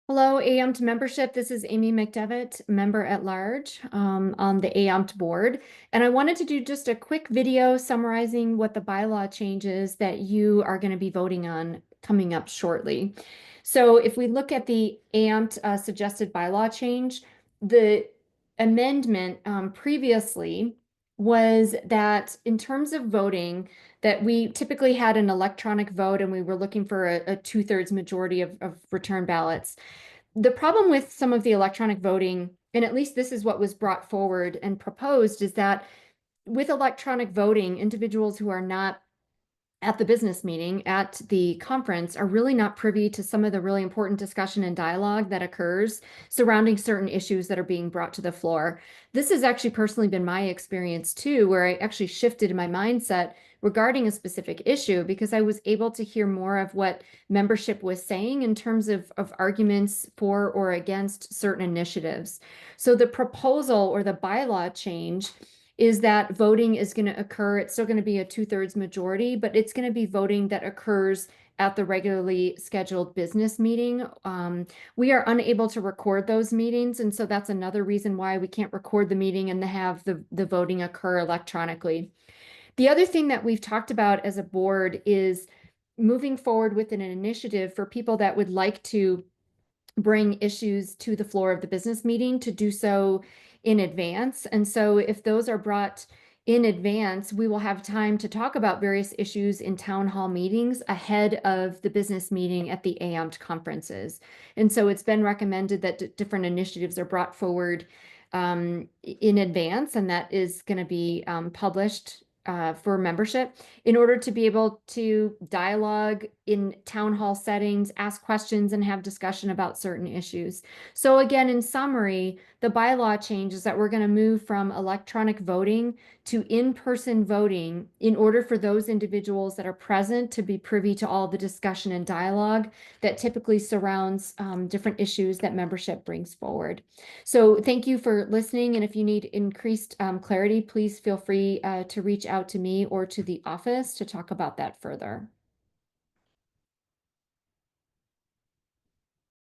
Hello, AMT membership. This is Amy McDevitt, member at large on the AMT board. And I wanted to do just a quick video summarizing what the bylaw changes that you are going to be voting on coming up shortly. So if we look at the AMT suggested bylaw change, the amendment previously was that in terms of voting, that we typically had an electronic vote and we were looking for a two-thirds majority of return ballots. The problem with some of the electronic voting, and at least this is what was brought forward and proposed, is that with electronic voting, individuals who are not at the business meeting, at the conference, are really not privy to some of the really important discussion and dialogue that occurs surrounding certain issues that are being brought to the floor. This has actually personally been my experience too, where I actually shifted my mindset regarding a specific issue because I was able to hear more of what membership was saying in terms of arguments for or against certain initiatives. So the proposal or the bylaw change is that voting is going to occur. It's still going to be a two-thirds majority, but it's going to be voting that occurs at the regularly scheduled business meeting. We are unable to record those meetings, and so that's another reason why we can't record the meeting and have the voting occur electronically. The other thing that we've talked about as a board is moving forward with an initiative for people that would like to bring issues to the floor of the business meeting to do so in advance. And so if those are brought in advance, we will have time to talk about various issues in town hall meetings ahead of the business meeting at the AMT conferences. And so it's been recommended that different initiatives are brought forward in advance, and that is going to be published for membership in order to be able to dialogue in town hall settings, ask questions, and have discussion about certain issues. So again, in summary, the bylaw change is that we're going to move from electronic voting to in-person voting in order for those individuals that are present to be privy to all the discussion and dialogue that typically surrounds different issues that membership brings forward. So thank you for listening. And if you need increased clarity, please feel free to reach out to me or to the office to talk about that further.